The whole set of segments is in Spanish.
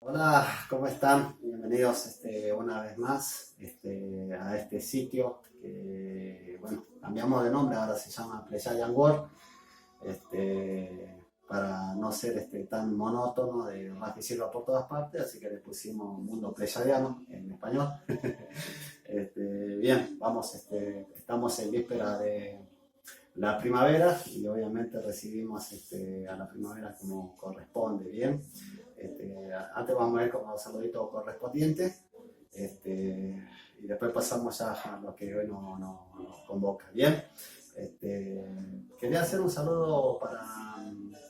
Hola, ¿cómo están? Bienvenidos una vez más a este sitio que, bueno, cambiamos de nombre, ahora se llama Plejayan World, para no ser tan monótono de más que sirva por todas partes, así que le pusimos Mundo Pleyadiano en español. Bien, vamos, estamos en víspera de la primavera y obviamente recibimos a la primavera como corresponde, bien. Antes vamos a ver con los saluditos correspondientes y después pasamos ya a lo que hoy nos convoca, bien. Quería hacer un saludo para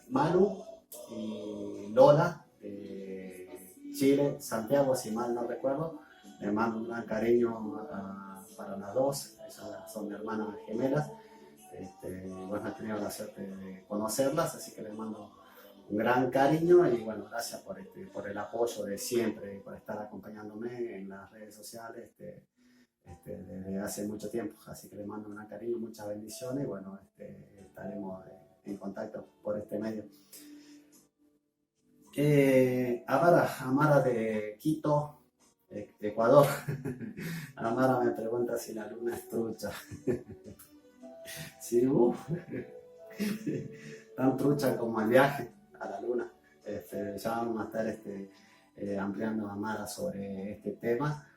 Manu y Lola de Chile, Santiago, si mal no recuerdo. Le mando un gran cariño para las dos, ellas son mi hermanas gemelas. Bueno, he tenido la suerte de conocerlas, así que les mando un gran cariño y bueno, gracias por el apoyo de siempre, por estar acompañándome en las redes sociales desde hace mucho tiempo. Así que les mando un gran cariño, muchas bendiciones y bueno, estaremos en contacto por este medio. Amara de Quito, Ecuador. Amara me pregunta si la luna es trucha. Sí, tan trucha como el viaje a la luna. Ya vamos a estar ampliando a Mara sobre este tema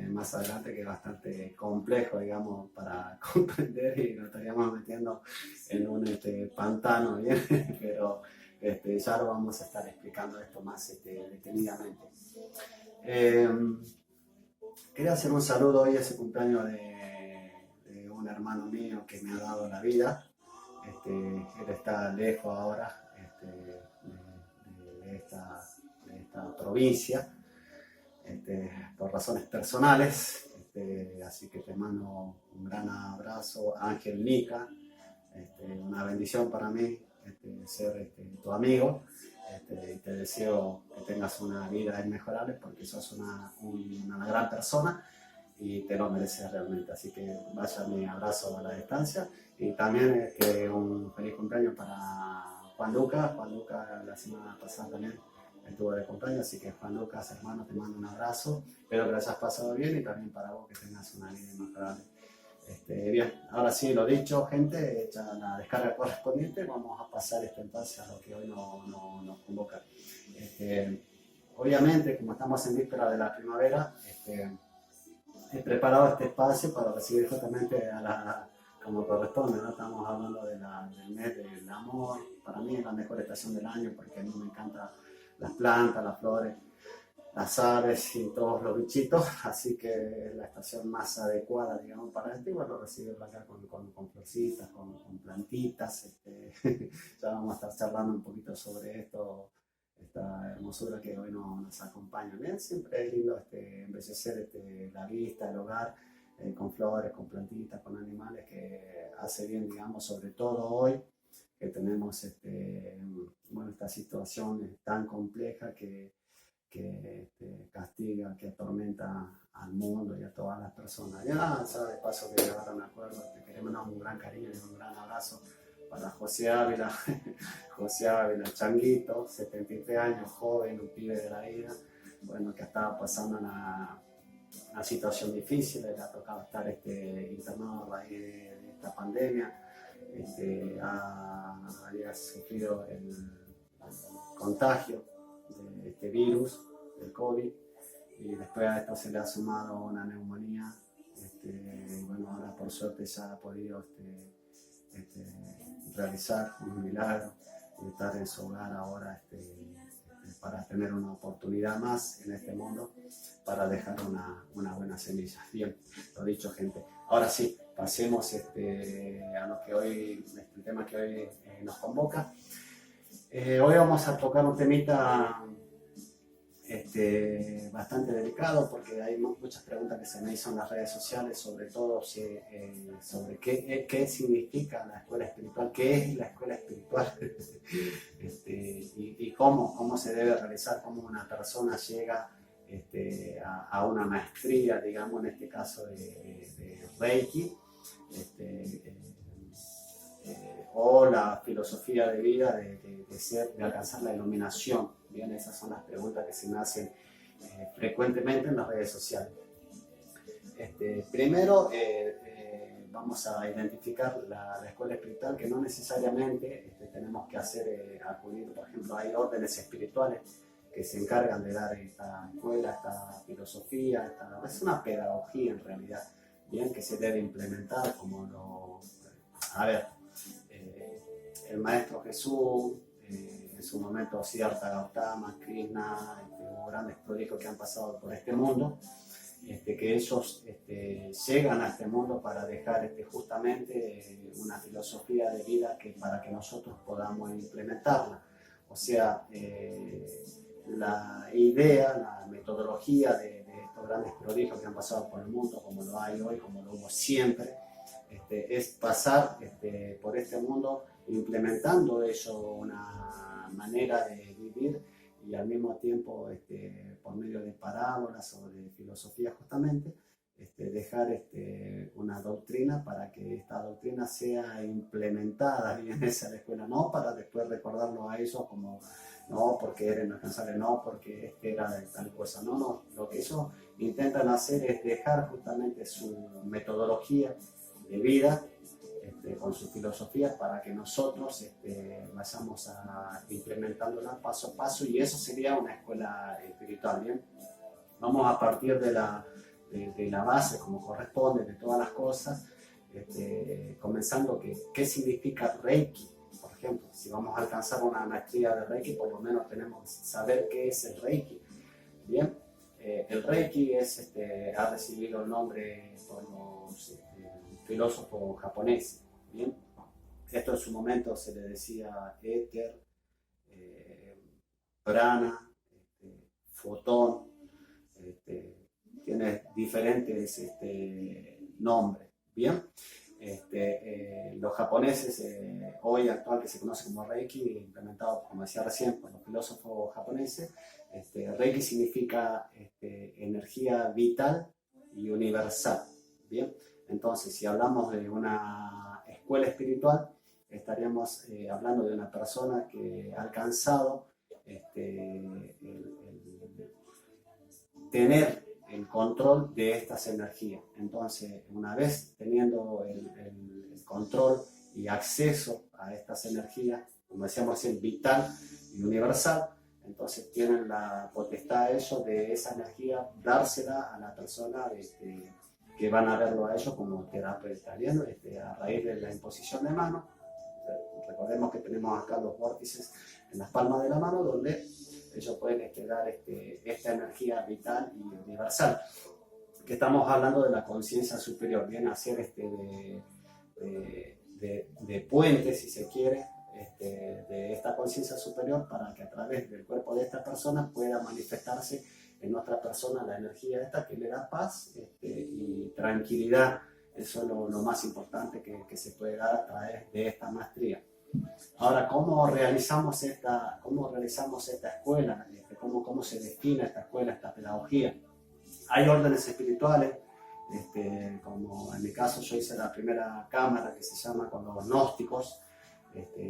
más adelante, que es bastante complejo, digamos, para comprender y nos estaríamos metiendo en un pantano, ¿bien? Pero ya lo vamos a estar explicando esto más detenidamente. Eh, Quería hacer un saludo hoy a ese cumpleaños de un hermano mío que me ha dado la vida. Él está lejos ahora de esta provincia por razones personales. Así que te mando un gran abrazo, Ángel Nica. Una bendición para mí ser tu amigo. Y te deseo que tengas una vida inmejorable porque sos una gran persona y te lo mereces realmente. Así que vaya mi abrazo a la distancia y también un feliz cumpleaños para Juan Lucas. Juan Lucas la semana pasada también estuvo de cumpleaños, así que Juan Lucas, hermano, te mando un abrazo. Espero que lo hayas pasado bien y también para vos que tengas una vida inmejorable. Bien, ahora sí, lo dicho, gente, hecha la descarga correspondiente, vamos a pasar entonces a lo que hoy nos convoca. Obviamente, como estamos en víspera de la primavera, he preparado este espacio para recibir justamente como corresponde, ¿no? Estamos hablando del mes del amor, para mí es la mejor estación del año porque a mí me encantan las plantas, las flores, las aves y todos los bichitos, así que es la estación más adecuada, digamos, para esto y bueno, recibirlo acá con florcitas, con plantitas, ya vamos a estar charlando un poquito sobre esto, esta hermosura que hoy nos acompaña. Bien, siempre es lindo embellecer la vista, el hogar, con flores, con plantitas, con animales, que hace bien, digamos, sobre todo hoy que tenemos bueno, esta situación tan compleja que castiga, que atormenta al mundo y a todas las personas. Ya, de paso que ahora me acuerdo, te queremos dar un gran cariño y un gran abrazo para José Ávila, José Ávila, Changuito, 73 años, joven, un pibe de la vida, bueno, que estaba pasando una situación difícil, le ha tocado estar internado a raíz de esta pandemia, había sufrido el contagio de este virus, del COVID, y después a esto se le ha sumado una neumonía. Bueno, ahora por suerte ya ha podido realizar un milagro y estar en su hogar ahora para tener una oportunidad más en este mundo para dejar una buena semilla. Bien, lo dicho, gente. Ahora sí, pasemos a lo que hoy, el tema que hoy nos convoca. Hoy vamos a tocar un temita bastante delicado porque hay muchas preguntas que se me hizo en las redes sociales, sobre todo sobre qué significa la escuela espiritual, qué es la escuela espiritual y cómo se debe realizar, cómo una persona llega a una maestría, digamos, en este caso de Reiki. O la filosofía de vida de alcanzar la iluminación, Bien, esas son las preguntas que se me hacen frecuentemente en las redes sociales. Primero, vamos a identificar la escuela espiritual, que no necesariamente tenemos que acudir, por ejemplo, hay órdenes espirituales que se encargan de dar esta escuela, esta filosofía, es una pedagogía en realidad, bien, que se debe implementar el Maestro Jesús, en su momento Siddhartha Gautama, Krishna, grandes prodigios que han pasado por este mundo, que ellos llegan a este mundo para dejar justamente una filosofía de vida para que nosotros podamos implementarla. O sea, la idea, la metodología de estos grandes prodigios que han pasado por el mundo, como lo hay hoy, como lo hubo siempre, es pasar por este mundo implementando eso, una manera de vivir, y al mismo tiempo por medio de parábolas o de filosofía justamente, dejar una doctrina para que esta doctrina sea implementada bien en esa escuela, no para después recordarlo a ellos como no porque era inalcanzable, no porque era de tal cosa, no, lo que ellos intentan hacer es dejar justamente su metodología de vida con su filosofía para que nosotros vayamos implementándola paso a paso, y eso sería una escuela espiritual. Bien, vamos a partir de la base como corresponde, de todas las cosas, comenzando qué significa Reiki. Por ejemplo, si vamos a alcanzar una maestría de Reiki, por lo menos tenemos que saber qué es el Reiki. Bien, el Reiki ha recibido el nombre por los filósofos japoneses. Bien, esto en su momento se le decía éter, prana, fotón, tiene diferentes nombres. Bien, los japoneses, hoy actual, que se conoce como Reiki, implementado, como decía recién, por los filósofos japoneses, Reiki significa energía vital y universal. Bien, entonces, si hablamos de una escuela espiritual, estaríamos hablando de una persona que ha alcanzado tener el control de estas energías. Entonces, una vez teniendo el control y acceso a estas energías, como decíamos, es vital y universal, entonces tienen la potestad de esa energía, dársela a la persona que van a verlo a ellos como terapeuta, ¿bien? A raíz de la imposición de mano. Recordemos que tenemos acá los vórtices en las palmas de la mano, donde ellos pueden dar esta energía vital y universal, que estamos hablando de la conciencia superior, bien, hacer de puente, si se quiere, de esta conciencia superior, para que a través del cuerpo de esta persona pueda manifestarse en otra persona la energía esta que le da paz y tranquilidad. Eso es lo más importante que se puede dar a través de esta maestría. Ahora, ¿cómo realizamos esta escuela? ¿Cómo se define esta escuela, esta pedagogía? Hay órdenes espirituales, como en mi caso yo hice la primera cámara que se llama con los gnósticos.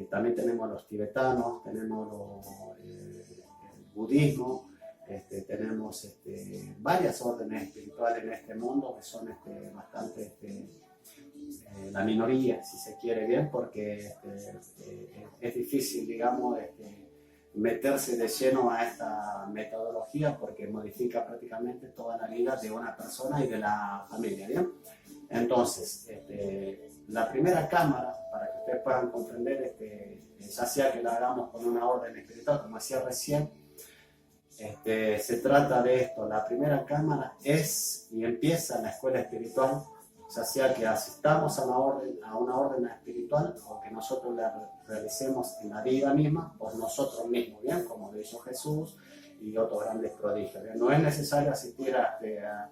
También tenemos los tibetanos, tenemos el budismo, tenemos varias órdenes espirituales en este mundo que son bastante la minoría, si se quiere, bien, porque es difícil, digamos, meterse de lleno a esta metodología, porque modifica prácticamente toda la vida de una persona y de la familia, ¿bien? Entonces, la primera cámara, para que ustedes puedan comprender, ya sea que la hagamos con una orden espiritual, como decía recién, se trata de esto. La primera cámara es y empieza la escuela espiritual, ya sea que asistamos a una orden espiritual o que nosotros la realicemos en la vida misma por nosotros mismos, ¿bien? Como lo hizo Jesús y otros grandes prodigios, ¿bien? No es necesario asistir a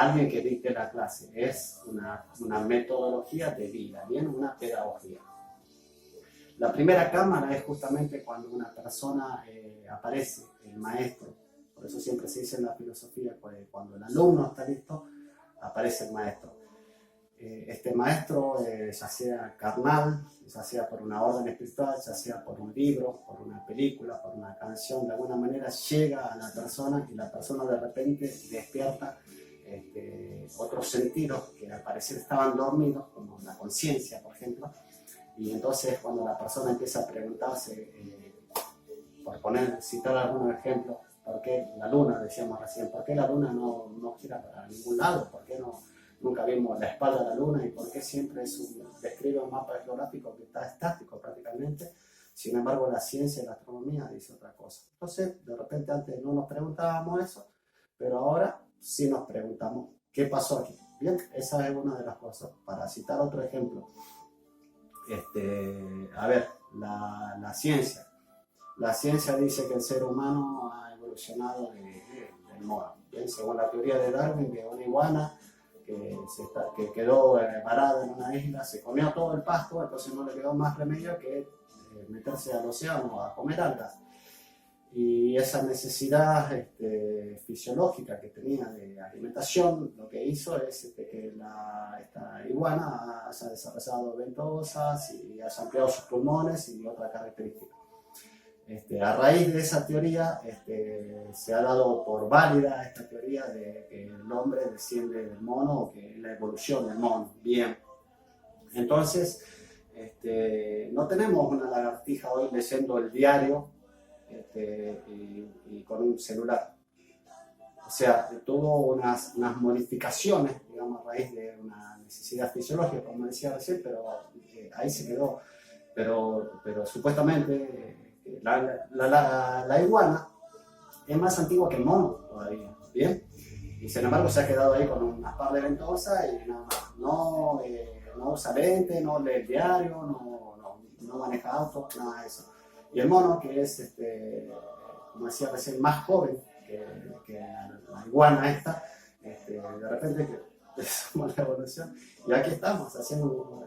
alguien que dicte la clase, es una metodología de vida, ¿bien? Una pedagogía. La primera cámara es justamente cuando una persona aparece, el maestro. Por eso siempre se dice en la filosofía, cuando el alumno está listo, aparece el maestro. este maestro, ya sea carnal, ya sea por una orden espiritual, ya sea por un libro, por una película, por una canción, de alguna manera llega a la persona y la persona de repente despierta otros sentidos que al parecer estaban dormidos, como la conciencia, por ejemplo, y entonces cuando la persona empieza a preguntarse, por citar algunos ejemplos, ¿por qué la luna, decíamos recién, por qué la luna no gira para ningún lado? ¿Por qué nunca vimos la espalda de la luna? ¿Y por qué siempre describe un mapa geográfico que está estático prácticamente? Sin embargo, la ciencia y la astronomía dice otra cosa. Entonces, de repente antes no nos preguntábamos eso, pero ahora sí nos preguntamos, ¿qué pasó aquí? Bien, esa es una de las cosas. Para citar otro ejemplo, a ver, la ciencia. La ciencia dice que el ser humano ha evolucionado del mono. Bien, según la teoría de Darwin, que una iguana que quedó varada en una isla, se comió todo el pasto, entonces no le quedó más remedio que meterse al océano a comer algas. Y esa necesidad fisiológica que tenía de alimentación, lo que hizo es que esta iguana haya desarrollado ventosas y haya ampliado sus pulmones y otra característica. A raíz de esa teoría se ha dado por válida esta teoría de que el hombre desciende del mono o que es la evolución del mono. Bien, entonces no tenemos una lagartija hoy leyendo el diario y con un celular. O sea, tuvo unas modificaciones, digamos, a raíz de una necesidad fisiológica, como decía recién, pero ahí se quedó. Pero supuestamente la iguana es más antigua que el mono todavía, ¿bien? Y sin embargo se ha quedado ahí con unas par de ventosas y nada más. No usa lente, no lee el diario, no maneja autos, nada de eso. Y el mono, que es, como decía recién, más joven que la iguana esta, de repente somos la evolución. Y aquí estamos haciendo...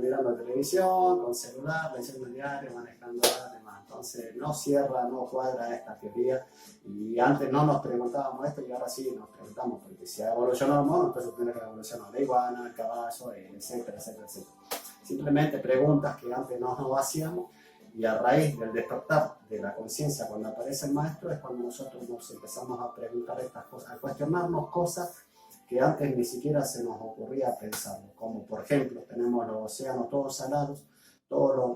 mirando televisión, con celular, leyendo el diario, manejando demás. Entonces no cierra, no cuadra esta teoría. Y antes no nos preguntábamos esto y ahora sí nos preguntamos, porque si ha evolucionado el mono, entonces tiene que evolucionar la iguana, el caballo, etcétera, etcétera, etcétera. Simplemente preguntas que antes no hacíamos y a raíz del despertar de la conciencia cuando aparece el maestro es cuando nosotros nos empezamos a preguntar estas cosas, a cuestionarnos cosas que antes ni siquiera se nos ocurría pensarlo, como por ejemplo tenemos los océanos todos salados,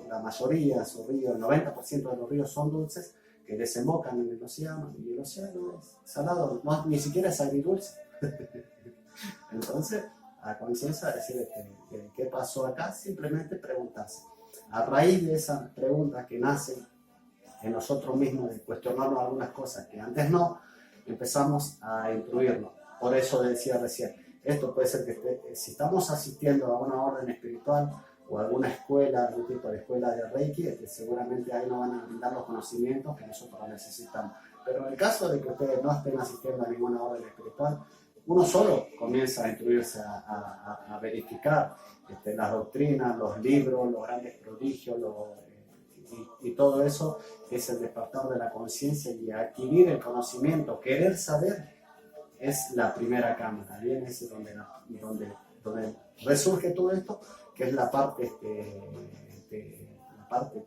la mayoría de sus ríos, el 90% de los ríos son dulces, que desembocan en el océano, y el océano es salado, ni siquiera es agridulce. Entonces, a conciencia decir qué pasó acá, simplemente preguntarse. A raíz de esas preguntas que nacen en nosotros mismos, de cuestionarnos algunas cosas que antes no, empezamos a instruirnos. Por eso decía recién, esto puede ser que si estamos asistiendo a una orden espiritual o a alguna escuela, algún tipo de escuela de Reiki, seguramente ahí nos van a brindar los conocimientos que nosotros necesitamos. Pero en el caso de que ustedes no estén asistiendo a ninguna orden espiritual, uno solo comienza a instruirse, a verificar las doctrinas, los libros, los grandes prodigios, y todo eso es el despertar de la conciencia y adquirir el conocimiento, querer saber. Es la primera cámara, bien, es donde resurge todo esto, que es la parte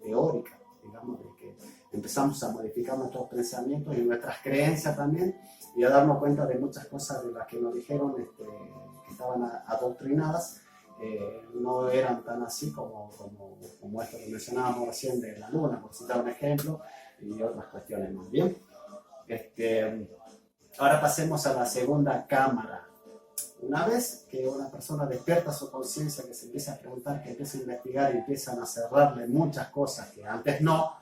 teórica, digamos, de que empezamos a modificar nuestros pensamientos y nuestras creencias también, y a darnos cuenta de muchas cosas de las que nos dijeron que estaban adoctrinadas, no eran tan así como esto que mencionábamos recién de la luna, por citar un ejemplo, y otras cuestiones más, bien. Ahora pasemos a la segunda cámara. Una vez que una persona despierta su conciencia, que se empieza a preguntar, que empieza a investigar y empiezan a cerrarle muchas cosas que antes no,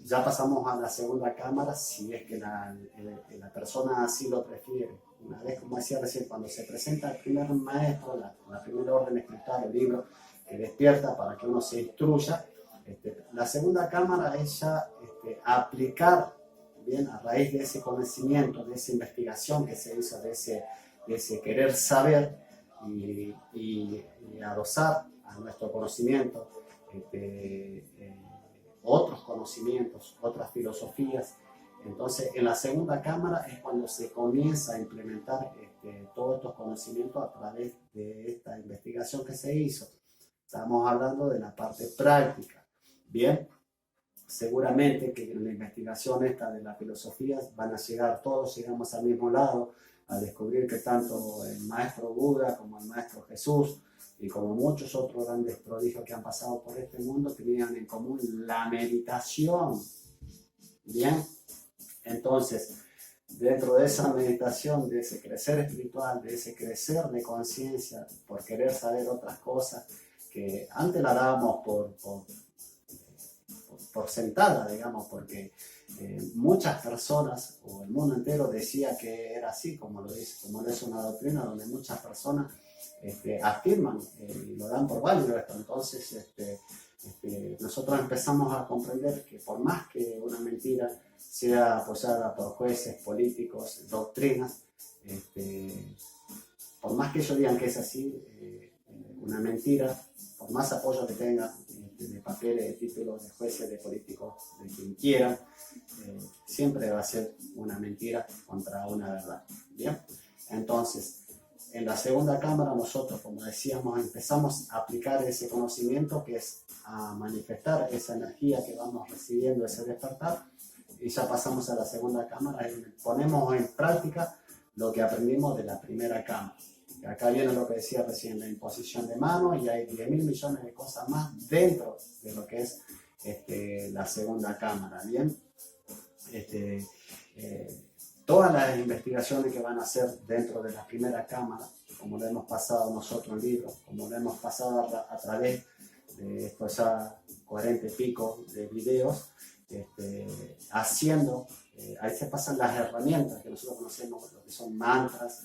ya pasamos a la segunda cámara si es que la persona así lo prefiere. Una vez, como decía recién, cuando se presenta el primer maestro, la primera orden espiritual, el libro que despierta para que uno se instruya, la segunda cámara es ya aplicar, bien, a raíz de ese conocimiento, de esa investigación que se hizo, de ese querer saber y adosar a nuestro conocimiento otros conocimientos, otras filosofías, Entonces, en la segunda cámara es cuando se comienza a implementar todos estos conocimientos a través de esta investigación que se hizo. Estamos hablando de la parte práctica. Bien, seguramente que en la investigación esta de la filosofía van a llegar todos, llegamos al mismo lado, a descubrir que tanto el maestro Buda como el maestro Jesús y como muchos otros grandes prodigios que han pasado por este mundo tenían en común la meditación. Bien, entonces, dentro de esa meditación, de ese crecer espiritual, de ese crecer de conciencia, por querer saber otras cosas que antes la dábamos por sentada, digamos, porque muchas personas o el mundo entero decía que era así, como lo dice, como es una doctrina donde muchas personas afirman y lo dan por válido esto. Entonces, nosotros empezamos a comprender que por más que una mentira sea apoyada por jueces, políticos, doctrinas, por más que ellos digan que es así, una mentira, por más apoyo que tenga de papeles, de títulos, de jueces, de políticos, de quien quiera, siempre va a ser una mentira contra una verdad. ¿Bien? Entonces, en la segunda cámara nosotros, como decíamos, empezamos a aplicar ese conocimiento que es a manifestar esa energía que vamos recibiendo, ese despertar, y ya pasamos a la segunda cámara y ponemos en práctica lo que aprendimos de la primera cámara. Y acá viene lo que decía recién, la imposición de manos, y hay 10.000 millones de cosas más dentro de lo que es la segunda cámara. Bien, todas las investigaciones que van a hacer dentro de la primera cámara, como lo hemos pasado nosotros en libros, como lo hemos pasado a través de estos ya 40 y pico de videos, haciendo, ahí se pasan las herramientas que nosotros conocemos, lo que son mantras,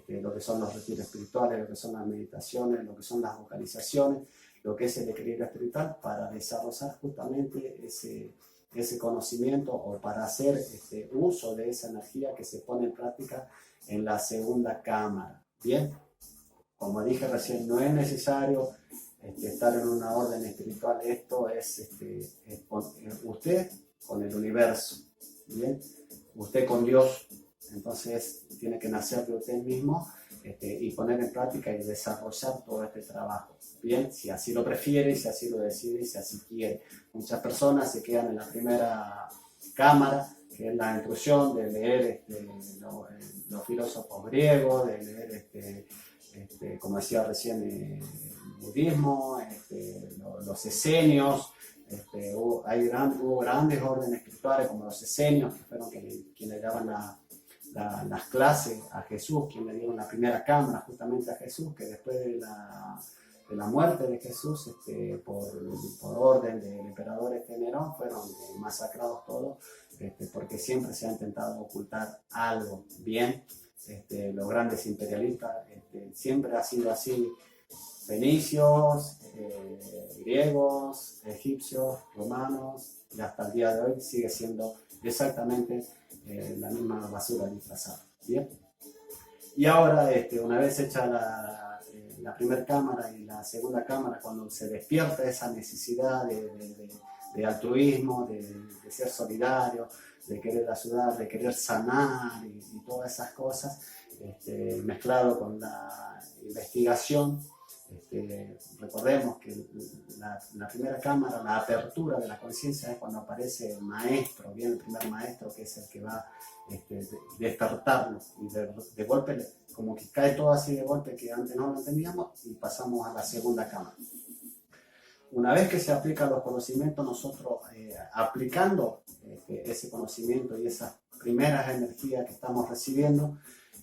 lo que son los retiros espirituales, lo que son las meditaciones, lo que son las vocalizaciones, lo que es el equilibrio espiritual, para desarrollar justamente ese conocimiento o para hacer uso de esa energía que se pone en práctica en la segunda cámara. Bien, como dije recién, no es necesario estar en una orden espiritual, esto es usted con el universo, ¿bien? Usted con Dios, entonces tiene que nacer de usted mismo y poner en práctica y desarrollar todo este trabajo, ¿bien? Si así lo prefiere, si así lo decide, si así quiere. Muchas personas se quedan en la primera cámara, que es la intrusión de leer los filósofos griegos, de leer, como decía recién, budismo, los esenios, hubo grandes órdenes espirituales como los esenios, que fueron quienes daban las clases a Jesús, quienes le dieron la primera cámara justamente a Jesús, que después de la muerte de Jesús, por orden del emperador Nerón, fueron masacrados todos, porque siempre se ha intentado ocultar algo. Bien, los grandes imperialistas, siempre ha sido así. Fenicios, griegos, egipcios, romanos, y hasta el día de hoy sigue siendo exactamente la misma basura disfrazada. ¿Bien? Y ahora, una vez hecha la primera cámara y la segunda cámara, cuando se despierta esa necesidad de altruismo, de ser solidario, de querer ayudar, de querer sanar y todas esas cosas, mezclado con la investigación. Recordemos que la primera cámara, la apertura de la conciencia, es cuando aparece el maestro, bien, el primer maestro, que es el que va despertarlo, y de golpe, como que cae todo así de golpe, que antes no lo entendíamos, y pasamos a la segunda cámara. Una vez que se aplican los conocimientos, nosotros aplicando ese conocimiento y esas primeras energías que estamos recibiendo,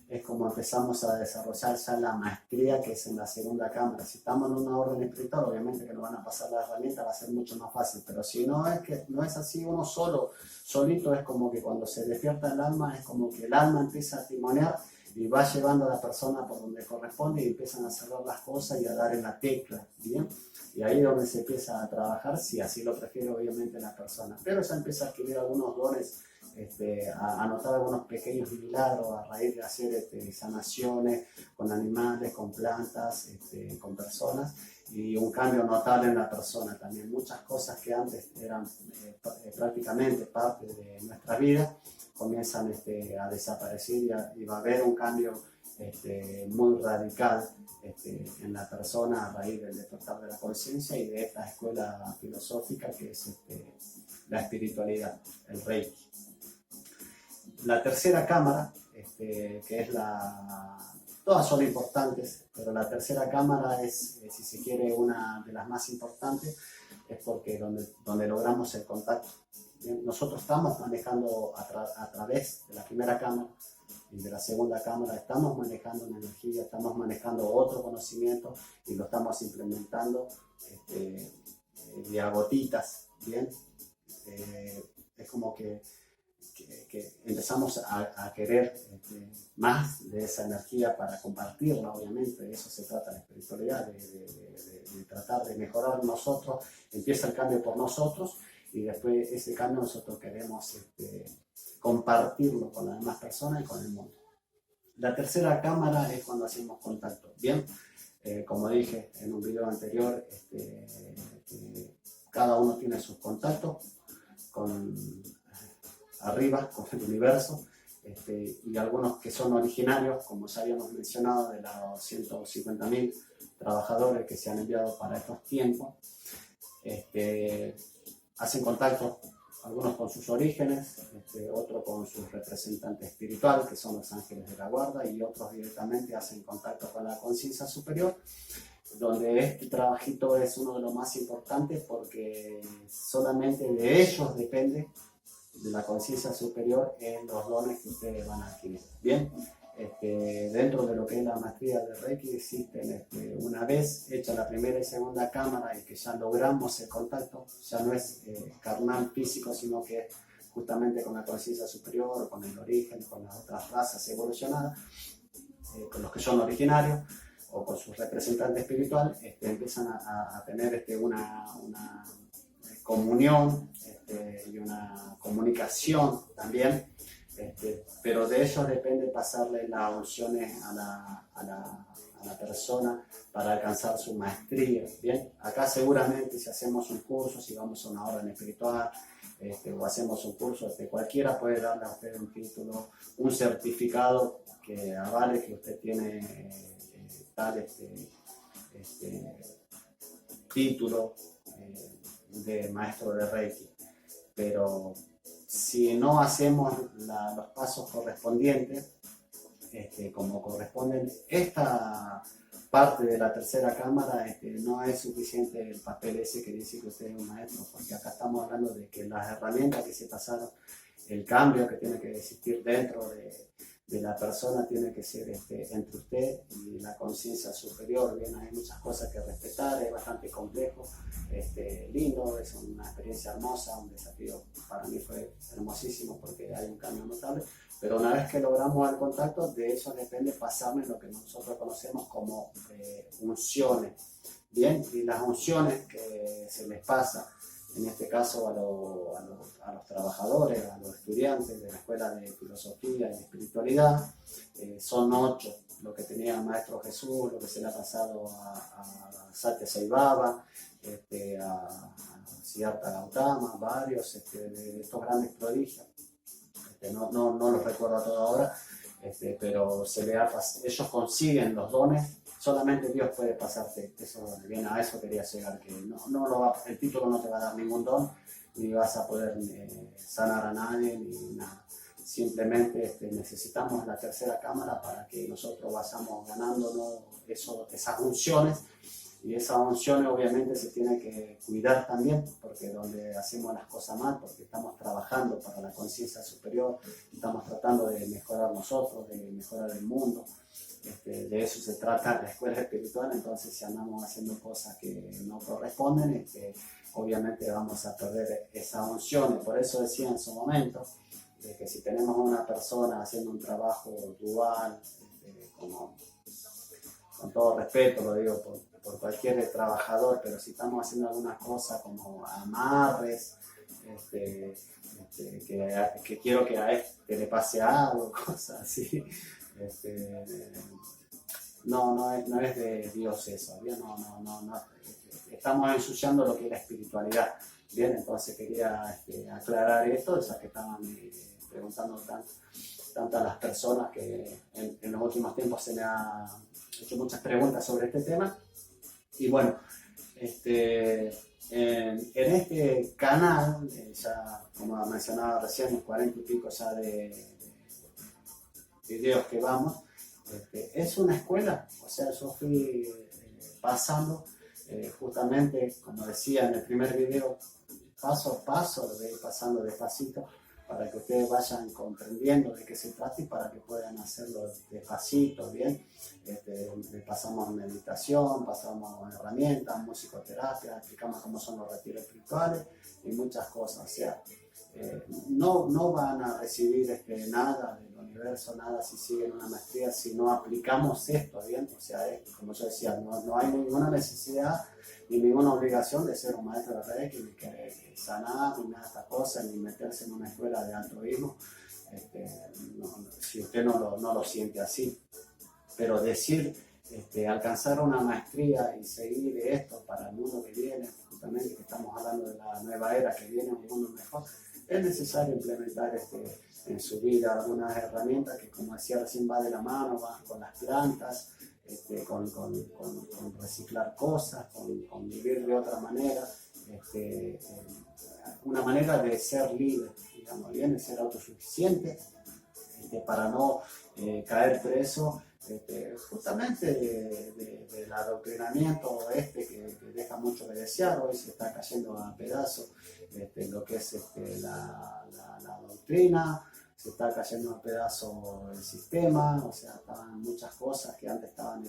es como empezamos a desarrollar ya la maestría, que es en la segunda cámara. Si estamos en una orden espiritual, obviamente que nos van a pasar la herramienta, va a ser mucho más fácil, pero si no es así, uno solito, es como que cuando se despierta el alma, es como que el alma empieza a timonear y va llevando a la persona por donde corresponde, y empiezan a cerrar las cosas y a dar en la tecla, ¿bien? Y ahí es donde se empieza a trabajar, si así lo prefiere obviamente la persona, pero ya empieza a adquirir algunos dones, a notar algunos pequeños milagros a raíz de hacer sanaciones con animales, con plantas, con personas, y un cambio notable en la persona también. Muchas cosas que antes eran prácticamente parte de nuestra vida comienzan a desaparecer y va a haber un cambio muy radical en la persona a raíz del despertar de la conciencia y de esta escuela filosófica que es la espiritualidad, el Reiki. La tercera cámara, que es todas son importantes, pero la tercera cámara es, si se quiere, una de las más importantes, es porque donde logramos el contacto. Bien, nosotros estamos manejando a través de la primera cámara y de la segunda cámara, estamos manejando una energía, estamos manejando otro conocimiento y lo estamos implementando de a gotitas, ¿bien? Es como que empezamos a querer más de esa energía para compartirla, obviamente. De eso se trata la espiritualidad, de tratar de mejorar nosotros. Empieza el cambio por nosotros y después ese cambio nosotros queremos compartirlo con las demás personas y con el mundo. La tercera cámara es cuando hacemos contacto. Bien, como dije en un video anterior, cada uno tiene sus contactos arriba con el universo, y algunos que son originarios, como ya habíamos mencionado, de los 150.000 trabajadores que se han enviado para estos tiempos, hacen contacto, algunos con sus orígenes, otros con sus representantes espirituales, que son los ángeles de la guarda, y otros directamente hacen contacto con la conciencia superior, donde este trabajito es uno de los más importantes porque solamente de ellos depende, de la conciencia superior, en los dones que ustedes van a adquirir. Bien, dentro de lo que es la maestría de Reiki existen, una vez hecha la primera y segunda cámara y que ya logramos el contacto, ya no es carnal, físico, sino que es justamente con la conciencia superior, con el origen, con las otras razas evolucionadas, con los que son originarios o con sus representantes espirituales, empiezan a tener una comunión y una comunicación también, pero de ellos depende pasarle las unciones a la persona para alcanzar su maestría. Bien, acá seguramente si hacemos un curso, si vamos a una orden espiritual, o hacemos un curso, cualquiera puede darle a usted un título, un certificado que avale que usted tiene tal título de maestro de Reiki, pero si no hacemos los pasos correspondientes, como corresponden, esta parte de la tercera cámara, no es suficiente el papel ese que dice que usted es un maestro, porque acá estamos hablando de que las herramientas que se pasaron, el cambio que tiene que existir dentro de la persona tiene que ser entre usted y la conciencia superior. Bien, hay muchas cosas que respetar, es bastante complejo, lindo, es una experiencia hermosa, un desafío para mí fue hermosísimo porque hay un cambio notable, pero una vez que logramos el contacto, de eso depende pasarme lo que nosotros conocemos como unciones. Bien, y las unciones que se les pasa, en este caso a los trabajadores, a los estudiantes de la Escuela de Filosofía y Espiritualidad, son 8, lo que tenía el Maestro Jesús, lo que se le ha pasado a Satya Sai Baba, a Siddhartha Gautama, varios de estos grandes prodigios. No los recuerdo a toda hora, pero ellos consiguen los dones. Solamente Dios puede pasarte esos dones. Bien, a eso quería llegar, que el título no te va a dar ningún don, ni vas a poder sanar a nadie, ni nada. Simplemente necesitamos la tercera cámara para que nosotros vayamos ganándonos esas unciones, y esas unciones obviamente se tiene que cuidar también, porque donde hacemos las cosas mal, porque estamos trabajando para la conciencia superior, estamos tratando de mejorar nosotros, de mejorar el mundo. De eso se trata la escuela espiritual. Entonces si andamos haciendo cosas que no corresponden, obviamente vamos a perder esas unciones. Por eso decía en su momento de que si tenemos a una persona haciendo un trabajo dual, con todo respeto lo digo por cualquier trabajador, pero si estamos haciendo algunas cosas como amarres, que quiero que a le pase algo, cosas así, no es de Dios eso, ¿bien? No, estamos ensuciando lo que es la espiritualidad, ¿bien? Entonces quería aclarar esto, ya que estaban preguntando tantas las personas que en los últimos tiempos se me ha hecho muchas preguntas sobre este tema. Y bueno, en este canal, ya como mencionaba recién, los 40 y pico ya de videos que vamos, es una escuela, o sea, yo fui pasando, justamente, como decía en el primer video, paso a paso, lo voy pasando despacito, para que ustedes vayan comprendiendo de qué se trata y para que puedan hacerlo despacito, ¿bien? Pasamos meditación, pasamos herramientas, musicoterapia, explicamos cómo son los retiros espirituales y muchas cosas, o sea, no van a recibir nada del universo, nada si siguen una maestría, si no aplicamos esto, ¿bien? O sea, como yo decía, no hay ninguna necesidad ni ninguna obligación de ser un maestro de Reiki, ni que sanar, ni nada de estas cosas, ni meterse en una escuela de altruismo, si usted no lo siente así. Pero decir, alcanzar una maestría y seguir esto para el mundo que viene, justamente que estamos hablando de la nueva era que viene, un mundo mejor, es necesario implementar en su vida algunas herramientas que, como decía recién, va de la mano, va con las plantas, con reciclar cosas, con vivir de otra manera, una manera de ser libre, digamos bien, de ser autosuficiente, para no caer preso justamente del adoctrinamiento que deja mucho que desear. Hoy se está cayendo a pedazos lo que es la doctrina, se está cayendo a pedazos el sistema, o sea, estaban muchas cosas que antes estaban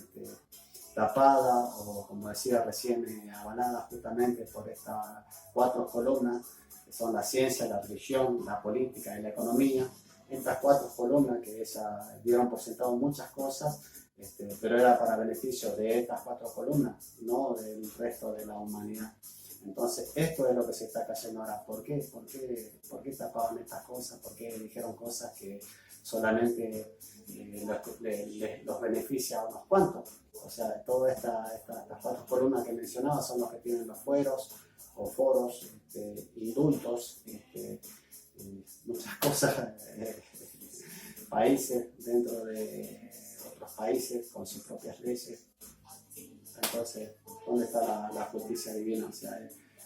tapadas o, como decía recién, avaladas justamente por estas 4 columnas que son la ciencia, la religión, la política y la economía. Estas 4 columnas que dieron por sentado muchas cosas, pero era para beneficio de estas 4 columnas, no del resto de la humanidad. Entonces, esto es lo que se está cayendo ahora. ¿Por qué? ¿Por qué tapaban estas cosas? ¿Por qué dijeron cosas que solamente los beneficia a unos cuantos? O sea, todas estas 4 columnas que mencionaba son los que tienen los fueros o foros, indultos, muchas cosas, países dentro de otros países con sus propias leyes. Entonces, ¿dónde está la justicia divina? O sea,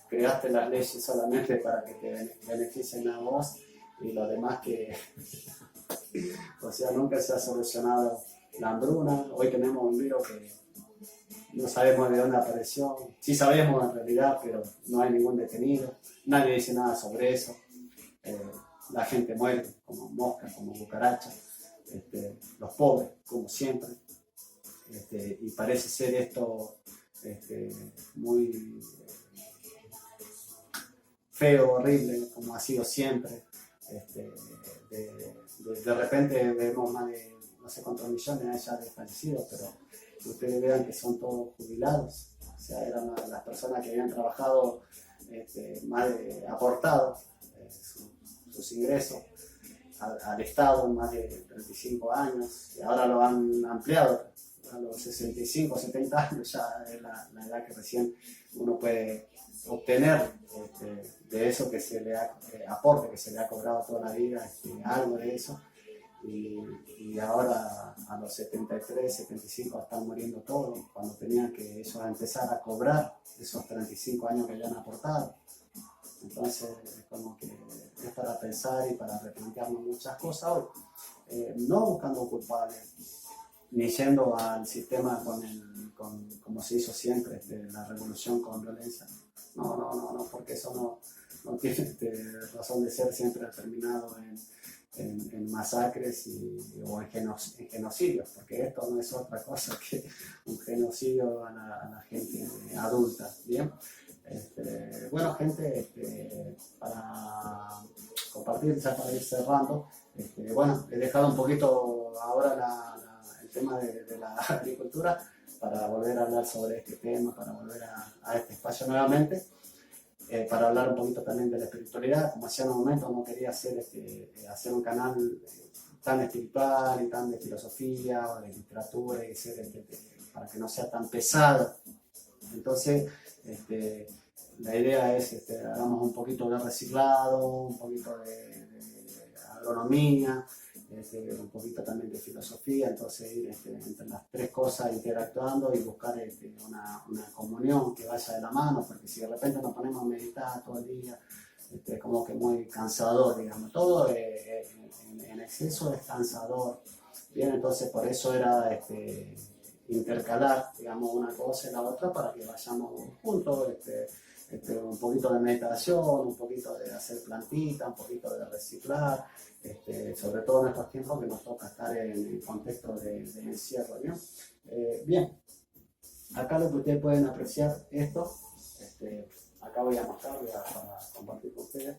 creaste las leyes solamente para que te beneficien a vos y los demás que... O sea, nunca se ha solucionado la hambruna. Hoy tenemos un virus que no sabemos de dónde apareció. Sí sabemos en realidad, pero no hay ningún detenido. Nadie dice nada sobre eso. La gente muere como moscas, como cucarachas. Los pobres, como siempre. Y parece ser esto muy feo, horrible, como ha sido siempre. De repente vemos más de no sé cuántos millones ya de fallecidos, pero ustedes vean que son todos jubilados, o sea, eran las personas que habían trabajado, aportado sus ingresos al Estado más de 35 años, y ahora lo han ampliado a los 65, 70 años, ya es la edad que recién uno puede obtener de eso que se le aporte, que se le ha cobrado toda la vida, algo de eso, y ahora a los 73, 75 están muriendo todos, cuando tenían que ellos empezar a cobrar esos 35 años que habían aportado. Entonces, como que es para pensar y para replantearnos muchas cosas hoy, no buscando un culpable, ni yendo al sistema como se hizo siempre, la revolución con violencia. No, porque eso no tiene razón de ser, siempre ha terminado en masacres o en genocidios, porque esto no es otra cosa que un genocidio a la gente adulta, ¿bien? Bueno, gente, para compartir, ya para ir cerrando, bueno, he dejado un poquito ahora el tema de la agricultura para volver a hablar sobre este tema, para volver a este espacio nuevamente, para hablar un poquito también de la espiritualidad. Como hacía en un momento, no quería hacer un canal tan espiritual y tan de filosofía o de literatura, y para que no sea tan pesado. Entonces, la idea es, hagamos un poquito de reciclado, un poquito de agronomía, un poquito también de filosofía, entonces ir entre las tres cosas interactuando y buscar una comunión que vaya de la mano, porque si de repente nos ponemos a meditar todo el día, es como que muy cansador, digamos, todo en exceso es cansador. Bien, entonces por eso era intercalar, digamos, una cosa y la otra para que vayamos juntos, un poquito de meditación, un poquito de hacer plantita, un poquito de reciclar, sobre todo en estos tiempos que nos toca estar en el contexto de encierro, ¿no? Bien, acá lo que ustedes pueden apreciar esto, acá voy a mostrar, para compartir con ustedes,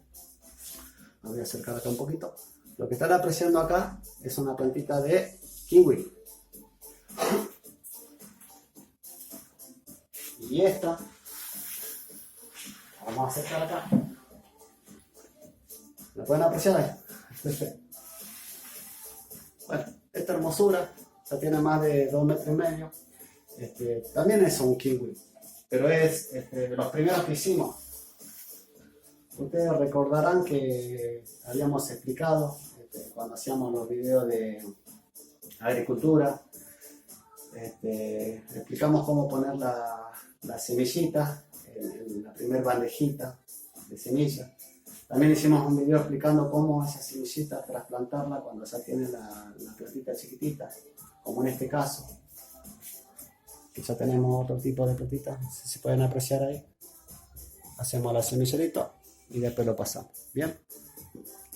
me voy a acercar acá un poquito. Lo que están apreciando acá es una plantita de kiwi. Y esta, vamos a acercar acá. ¿La pueden apreciar ahí? Bueno, esta hermosura ya tiene más de 2,5 metros. También es un kiwi, pero es de los primeros que hicimos. Ustedes recordarán que habíamos explicado cuando hacíamos los videos de agricultura, explicamos cómo poner la semillita en la primera bandejita de semilla. También hicimos un video explicando cómo esa semillita trasplantarla cuando ya tiene la plantita chiquitita, como en este caso, que ya tenemos otro tipo de plantitas, no sé si pueden apreciar ahí. Hacemos la semillerita y después lo pasamos. Bien,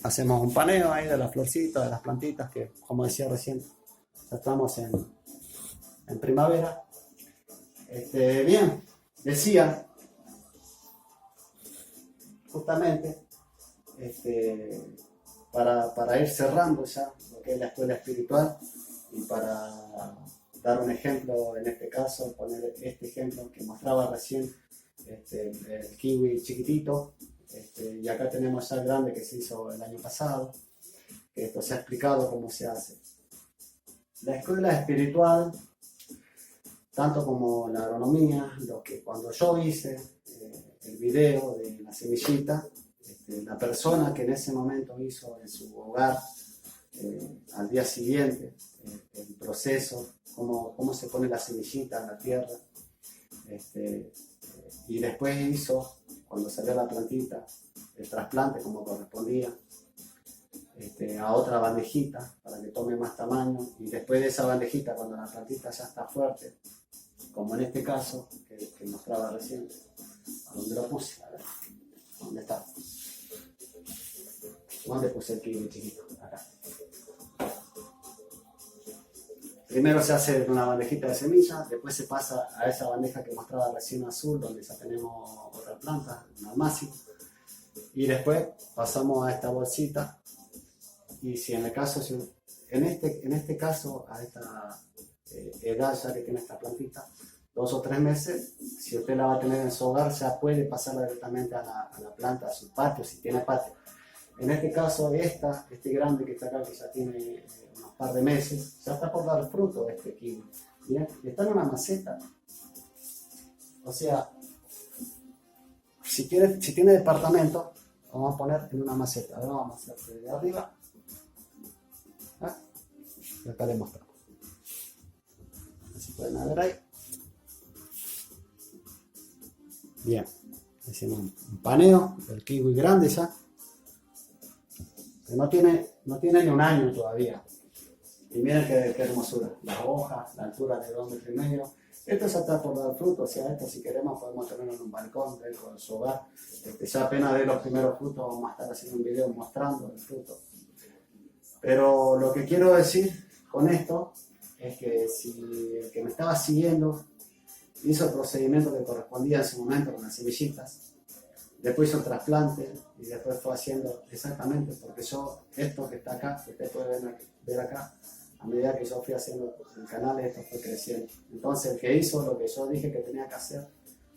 hacemos un paneo ahí de las florcitas, de las plantitas, que como decía recién, ya estamos en primavera. Bien, decía justamente para ir cerrando ya lo que es la escuela espiritual y para dar un ejemplo, en este caso poner este ejemplo que mostraba recién, el kiwi chiquitito, y acá tenemos ya el grande que se hizo el año pasado, que esto se ha explicado cómo se hace. La escuela espiritual, tanto como la agronomía, lo que cuando yo hice el video de la semillita, la persona que en ese momento hizo en su hogar, al día siguiente, el proceso, cómo se pone la semillita en la tierra, y después hizo, cuando salió la plantita, el trasplante como correspondía, a otra bandejita para que tome más tamaño, y después de esa bandejita, cuando la plantita ya está fuerte, como en este caso que mostraba recién, ¿a dónde lo puse? A ver, ¿dónde está? ¿Dónde puse el kiwi chiquito? Acá. Primero se hace una bandejita de semillas, después se pasa a esa bandeja que mostraba recién azul, donde ya tenemos otra planta, un almácigo, y después pasamos a esta bolsita, y si en el caso, en este caso, a esta edad ya que tiene esta plantita, 2 o 3 meses, si usted la va a tener en su hogar, ya puede pasarla directamente a la planta, a su patio, si tiene patio. En este caso, este grande que está acá, que ya tiene unos par de meses, ya está por dar fruto este kiwi. ¿Bien? Y está en una maceta. O sea, si tiene departamento, lo vamos a poner en una maceta. Ahora vamos a hacer de arriba. ¿Ah? Y acá le mostramos. Así pueden ver ahí. Bien, hicimos un paneo del kiwi grande ya. Que no tiene ni un año todavía. Y miren qué hermosura. Las hojas, la altura de 2,5 metros. Esto ya está por dar fruto. O sea, esto si queremos podemos tenerlo en un balcón dentro de su hogar. Ya apenas de los primeros frutos vamos a estar haciendo un video mostrando el fruto. Pero lo que quiero decir con esto es que si el que me estaba siguiendo hizo el procedimiento que correspondía en su momento con las semillitas, después hizo el trasplante y después fue haciendo exactamente, porque esto que está acá, que ustedes pueden ver acá, a medida que yo fui haciendo el canal, esto fue creciendo. Entonces el que hizo lo que yo dije que tenía que hacer,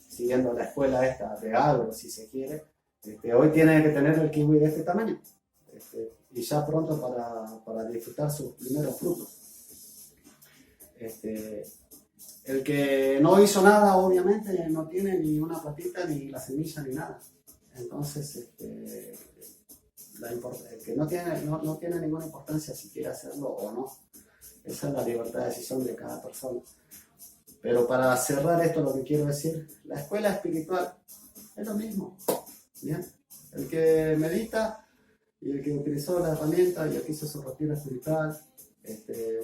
siguiendo la escuela esta de agro, si se quiere, hoy tiene que tener el kiwi de este tamaño. y ya pronto para disfrutar sus primeros frutos. El que no hizo nada, obviamente, no tiene ni una platita, ni la semilla, ni nada. Entonces, que no tiene ninguna importancia si quiere hacerlo o no. Esa es la libertad de decisión de cada persona. Pero para cerrar esto, lo que quiero decir, la escuela espiritual es lo mismo. ¿Bien? El que medita y el que utilizó la herramienta y el que hizo su retiro espiritual,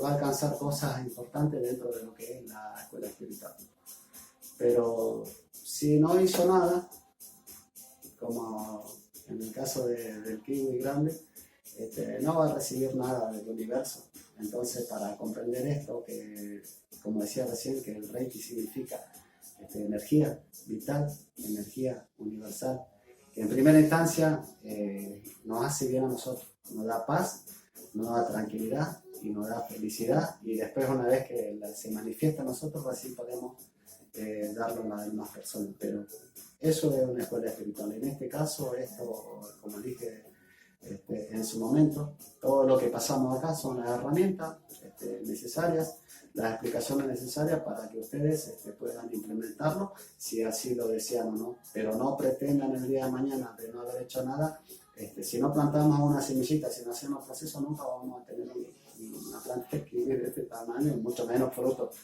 va a alcanzar cosas importantes dentro de lo que es la escuela espiritual. Pero si no hizo nada, como en el caso del kiwi grande, no va a recibir nada del universo. Entonces, para comprender esto, que como decía recién, que el Reiki significa energía vital, energía universal, que en primera instancia nos hace bien a nosotros, nos da paz, nos da tranquilidad y nos da felicidad, y después, una vez que se manifiesta a nosotros, así podemos darlo a las demás personas. Pero eso es una escuela espiritual. En este caso, esto, como dije en su momento, todo lo que pasamos acá son las herramientas necesarias, las explicaciones necesarias para que ustedes puedan implementarlo si así lo desean o no. Pero no pretendan el día de mañana, de no haber hecho nada, si no plantamos una semillita, si no hacemos proceso, nunca vamos a tener una planta de este tamaño, mucho menos frutos.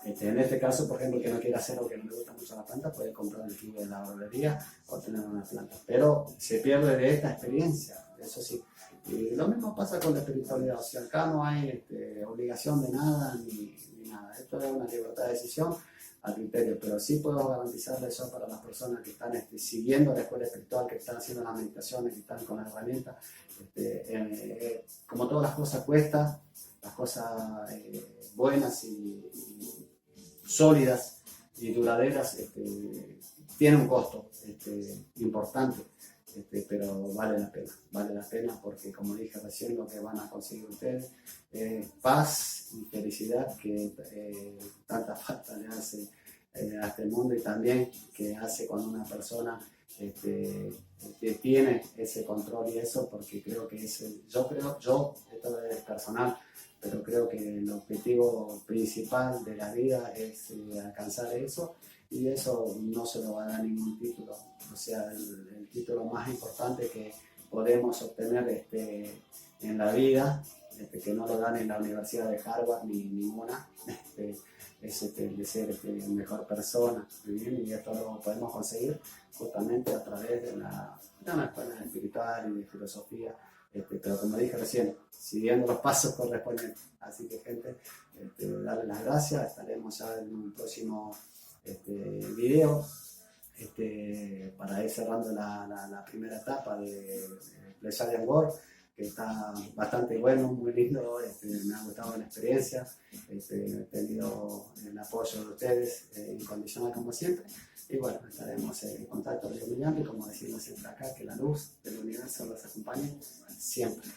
En este caso, por ejemplo, el que no quiere hacer o que no le gusta mucho la planta, puede comprar el kiwi de la verdulería o tener una planta. Pero se pierde de esta experiencia, eso sí. Y lo mismo pasa con la espiritualidad. O sea, acá no hay obligación de nada ni nada. Esto es una libertad de decisión a criterio, pero sí puedo garantizarle eso para las personas que están siguiendo la escuela espiritual, que están haciendo las meditaciones, que están con las herramientas. Como todas las cosas cuestan, las cosas buenas y sólidas y duraderas tienen un costo importante, pero vale la pena porque, como dije recién, lo que van a conseguir ustedes es paz y felicidad que tanta falta le hace a este mundo, y también que hace cuando una persona que tiene ese control y eso, porque creo que esto es personal, pero creo que el objetivo principal de la vida es alcanzar eso, y eso no se lo va a dar ningún título. O sea, el título más importante que podemos obtener en la vida, que no lo dan en la Universidad de Harvard ni ninguna, es el de ser mejor persona, ¿bien? Y esto lo podemos conseguir justamente a través de una escuela espiritual y de filosofía. Pero como dije recién, siguiendo los pasos correspondientes. Así que, gente, darle las gracias. Estaremos ya en un próximo video para ir cerrando la primera etapa de Pleiadian World, que está bastante bueno, muy lindo. Me ha gustado la experiencia. He tenido el apoyo de ustedes incondicional, como siempre. Y bueno, estaremos en contacto, Dios mediante, como decimos siempre acá, que la luz del universo los acompañe siempre.